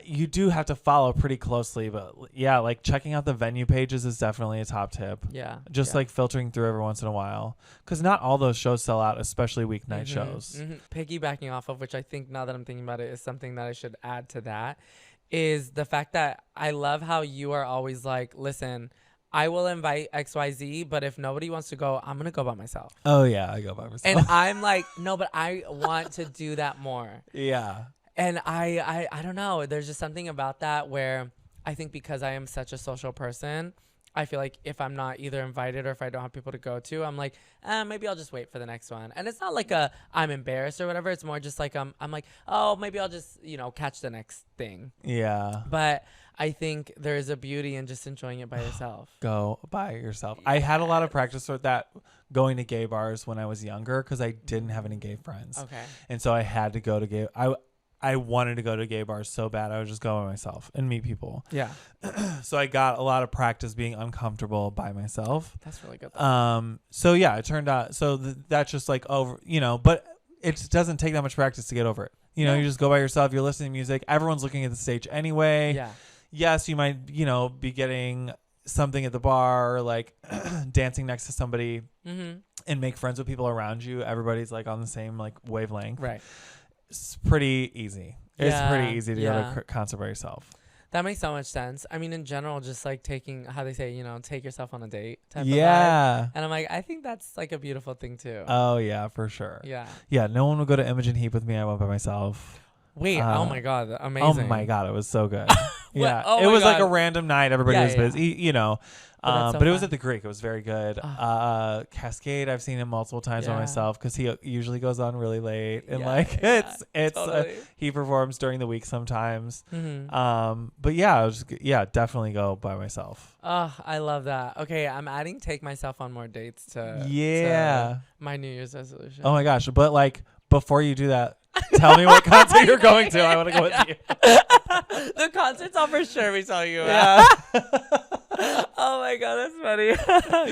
B: you do have to follow pretty closely. But, yeah, like checking out the venue pages is definitely a top tip.
A: Yeah.
B: Just like filtering through every once in a while. Because not all those shows sell out, especially weeknight shows.
A: Piggybacking off of which, I think now that I'm thinking about it, is something that I should add to that, is the fact that I love how you are always like, listen, I will invite XYZ, but if nobody wants to go, I'm going to go by myself.
B: Oh, yeah, I go by myself.
A: And I'm like, no, but I want to do that more.
B: Yeah.
A: And I don't know. There's just something about that where I think because I am such a social person, I feel like if I'm not either invited or if I don't have people to go to, I'm like, maybe I'll just wait for the next one. And it's not like I'm embarrassed or whatever. It's more just like I'm like, oh, maybe I'll just, catch the next thing.
B: Yeah.
A: But I think there is a beauty in just enjoying it by yourself.
B: Go by yourself. I had a lot of practice with that going to gay bars when I was younger because I didn't have any gay friends.
A: Okay.
B: And so I had to go to gay. I wanted to go to gay bars so bad. I would just go by myself and meet people.
A: Yeah.
B: So I got a lot of practice being uncomfortable by myself.
A: That's really good.
B: So yeah, it turned out. So that's just like over, but it doesn't take that much practice to get over it. You know, you just go by yourself. You're listening to music. Everyone's looking at the stage anyway.
A: Yeah.
B: Yes, you might, be getting something at the bar, or like dancing next to somebody and make friends with people around you. Everybody's like on the same like wavelength.
A: Right.
B: It's pretty easy. It's pretty easy to go to a concert by yourself.
A: That makes so much sense. I mean, in general, just like taking, how they say, take yourself on a date type of vibe. And I'm like, I think that's like a beautiful thing too.
B: Oh, yeah, for sure.
A: Yeah.
B: Yeah, no one would go to Imogen Heap with me. I went by myself.
A: Wait, oh my God, amazing.
B: Oh my God, it was so good. Yeah,
A: oh
B: it was
A: God.
B: like a random night. Everybody was busy,
A: So
B: but it was at the Greek. It was very good. Cascade, I've seen him multiple times by myself because he usually goes on really late, and it's totally. He performs during the week sometimes. But yeah, definitely go by myself.
A: Oh, I love that. Okay, I'm adding take myself on more dates to my New Year's resolution.
B: Oh my gosh, but like before you do that, tell me what concert you're going to. I want to go with you.
A: The concert's all for sure we tell you.
B: Yeah.
A: Oh my God, that's funny.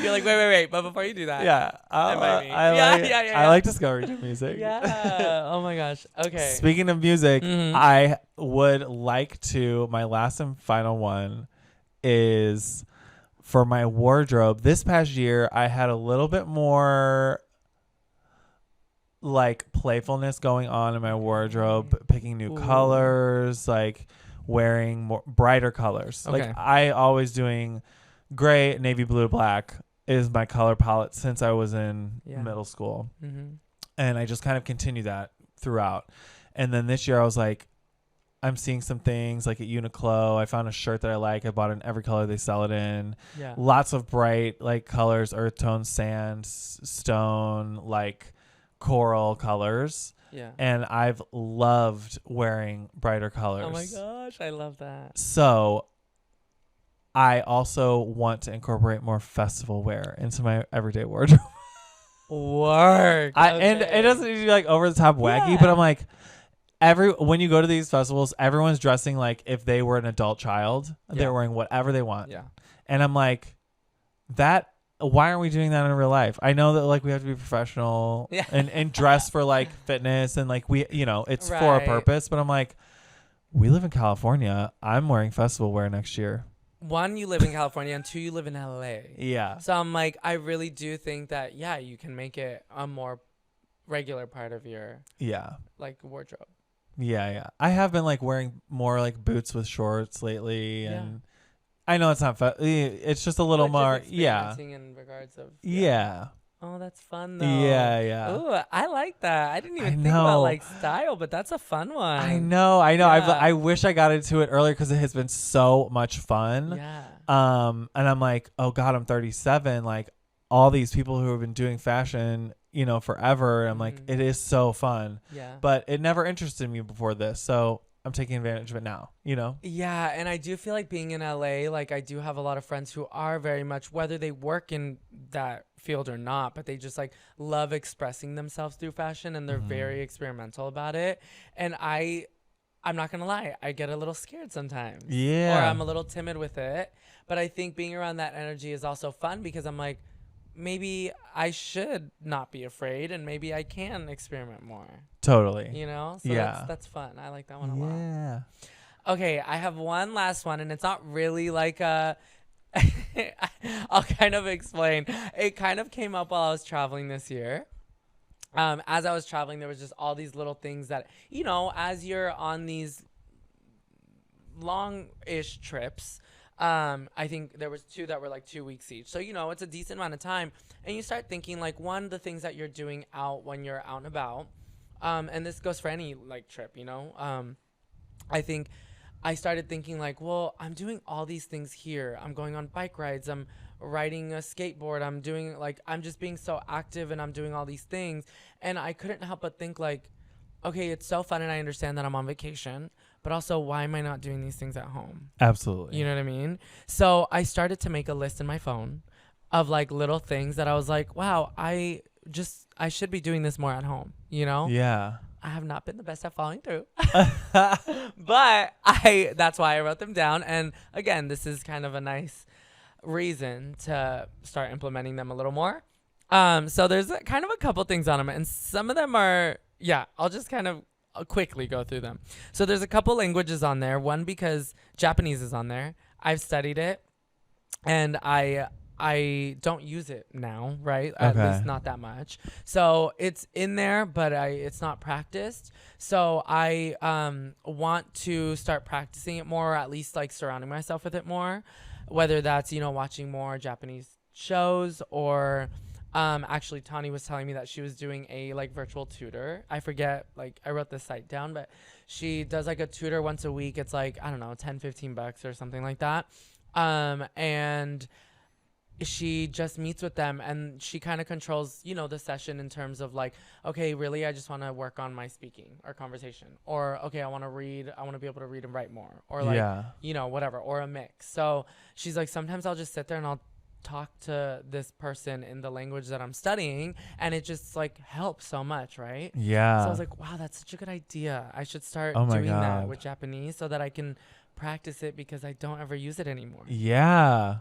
A: You're like, wait. But before you do that,
B: I like discovering new music.
A: Yeah. Oh my gosh. Okay.
B: Speaking of music, I would like to. My last and final one is for my wardrobe. This past year, I had a little bit more like playfulness going on in my wardrobe, picking new colors, like wearing more brighter colors.
A: Okay.
B: Like I always doing gray, navy blue, black is my color palette since I was in middle school. And I just kind of continue that throughout. And then this year I was like, I'm seeing some things like at Uniqlo. I found a shirt that I like. I bought it in every color they sell it in.
A: Yeah.
B: Lots of bright like colors, earth tone, sand, stone, like coral colors.
A: Yeah.
B: And I've loved wearing brighter colors.
A: Oh my gosh, I love that.
B: So I also want to incorporate more festival wear into my everyday wardrobe.
A: Work.
B: And it doesn't need to be like over the top wacky, but I'm like, when you go to these festivals, everyone's dressing like if they were an adult child. They're wearing whatever they want. Yeah. And I'm like, why aren't we doing that in real life? I know that like we have to be professional and dress for like fitness and like it's for a purpose, but I'm like, we live in California. I'm wearing festival wear next year.
A: One, you live in California, and two, you live in LA. Yeah. So I'm like, I really do think that you can make it a more regular part of your like wardrobe. Yeah. I have been like wearing more like boots with shorts lately, and I know it's not it's just a little more in regards of Oh, that's fun though. Yeah. Ooh, I like that. I didn't even think about like style, but that's a fun one.
B: I know. I wish I got into it earlier because it has been so much fun. Yeah. And I'm like, oh God, I'm 37. Like all these people who have been doing fashion, forever. I'm like, it is so fun. Yeah. But it never interested me before this, so I'm taking advantage of it now, Yeah,
A: and I do feel like being in LA, like I do have a lot of friends who are very much, whether they work in that field or not, but they just like love expressing themselves through fashion, and they're very experimental about it. And I I'm not going to lie, I get a little scared sometimes.
B: Yeah.
A: Or I'm a little timid with it. But I think being around that energy is also fun because I'm like, maybe I should not be afraid and maybe I can experiment more.
B: Totally.
A: You know? So that's fun. I like that one a lot.
B: Yeah.
A: Okay, I have one last one, and it's not really like a... I'll kind of explain. It kind of came up while I was traveling this year. As I was traveling, there was just all these little things that, you know, as you're on these long-ish trips, I think there was 2 that were like 2 weeks each. So, you know, it's a decent amount of time. And you start thinking, like, one, the things that you're doing out when you're out and about. And this goes for any, like, trip, you know. I think I started thinking, like, well, I'm doing all these things here. I'm going on bike rides. I'm riding a skateboard. I'm doing, like, I'm just being so active and I'm doing all these things. And I couldn't help but think, like, okay, it's so fun and I understand that I'm on vacation, but also why am I not doing these things at home?
B: Absolutely.
A: You know what I mean? So I started to make a list in my phone of like little things that I was like, wow, I should be doing this more at home, you know?
B: Yeah.
A: I have not been the best at following through. But that's why I wrote them down. And again, this is kind of a nice reason to start implementing them a little more. So there's kind of a couple things on them, and some of them are, I'll just kind of quickly go through them. So there's a couple languages on there. One, because Japanese is on there. I've studied it, and I don't use it now, right? At least not that much. So it's in there, but it's not practiced. So I want to start practicing it more, or at least like surrounding myself with it more, whether that's, you know, watching more Japanese shows or actually Tani was telling me that she was doing a like virtual tutor. I forget, like I wrote the site down, but she does like a tutor once a week. It's like, I don't know, $10-15 or something like that. And she just meets with them and she kind of controls, you know, the session in terms of like, okay, really, I just want to work on my speaking or conversation, or okay, I want to be able to read and write more, or like, you know, whatever, or a mix. So she's like, sometimes I'll just sit there and I'll talk to this person in the language that I'm studying, and it just like helps so much, right?
B: Yeah.
A: So I was like, wow, that's such a good idea. I should start doing that with Japanese so that I can practice it, because I don't ever use it anymore.
B: Yeah.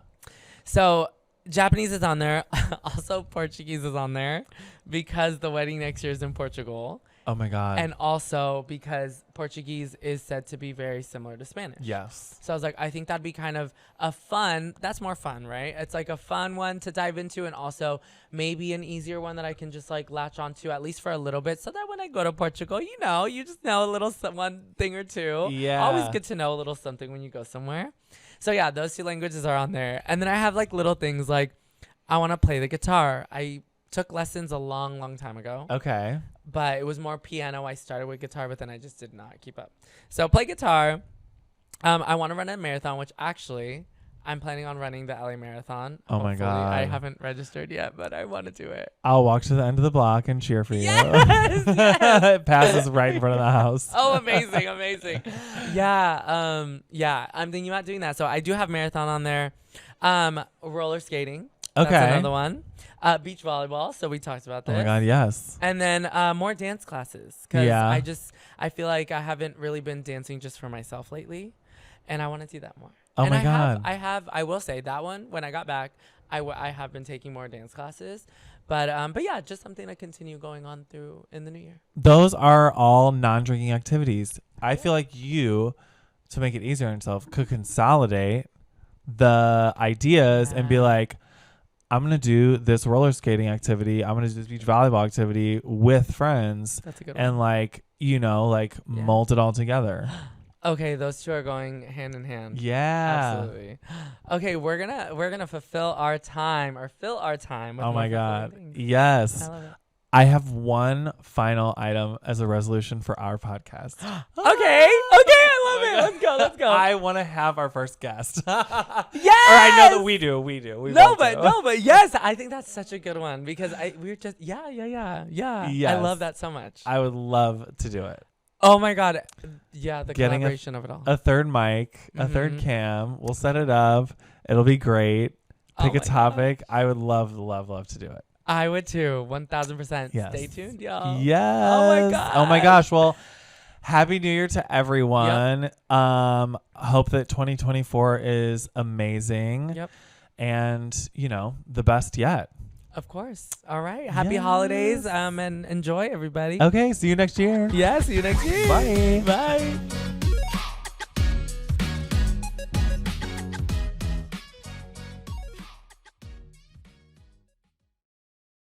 A: So Japanese is on there. Also Portuguese is on there because the wedding next year is in Portugal.
B: Oh my God.
A: And also because Portuguese is said to be very similar to Spanish.
B: Yes.
A: So I was like, I think that'd be kind of that's more fun, right? It's like a fun one to dive into, and also maybe an easier one that I can just like latch onto at least for a little bit, so that when I go to Portugal, you know, you just know a little one thing or two.
B: Yeah.
A: Always good to know a little something when you go somewhere. So yeah, those 2 languages are on there. And then I have like little things like I want to play the guitar. I took lessons a long, long time ago.
B: Okay.
A: But it was more piano. I started with guitar, but then I just did not keep up. So play guitar. I want to run a marathon, which actually I'm planning on running the LA Marathon.
B: Oh my God.
A: I haven't registered yet, but I want to do it.
B: I'll walk to the end of the block and cheer for you.
A: Yes, yes.
B: It passes right in front of the house.
A: Oh, amazing, amazing. Yeah, I'm thinking about doing that. So I do have marathon on there. Roller skating.
B: Okay.
A: That's another one. Beach volleyball. So we talked about this.
B: Oh my God, yes.
A: And then more dance classes. Because I feel like I haven't really been dancing just for myself lately. And I want to do that more.
B: Oh my God.
A: I will say that one, when I got back, I have been taking more dance classes. But yeah, just something to continue going on through in the new year.
B: Those are all non-drinking activities. I feel like you, to make it easier on yourself, could consolidate the ideas and be like, I'm going to do this roller skating activity. I'm going to do this beach volleyball activity with friends. That's a good one. And like, you know, like mold it all together.
A: Okay, those 2 are going hand in hand.
B: Yeah.
A: Absolutely. Okay, we're gonna fill our time with
B: oh my God.
A: Things.
B: Yes.
A: I love it.
B: I have one final item as a resolution for our podcast.
A: Okay, I love it. Let's go.
B: I want to have our first guest.
A: Yes.
B: Or I know that we do.
A: But yes, I think that's such a good one, because we're just yeah. Yes. I love that so much.
B: I would love to do it.
A: Oh my God. Yeah, the
B: Getting
A: collaboration of it all.
B: A third mic, a third cam. We'll set it up. It'll be great. Pick a topic. Gosh. I would love to do it.
A: I would too. 1000%.
B: Yes.
A: Stay tuned, y'all.
B: Yes.
A: Oh my God.
B: Oh my gosh. Well, Happy New Year to everyone. Yep. Hope that 2024 is amazing.
A: Yep.
B: And, you know, the best yet.
A: Of course. All right. Happy holidays and enjoy, everybody.
B: Okay. See you next year.
A: Yeah. See you next year.
B: Bye.
A: Bye.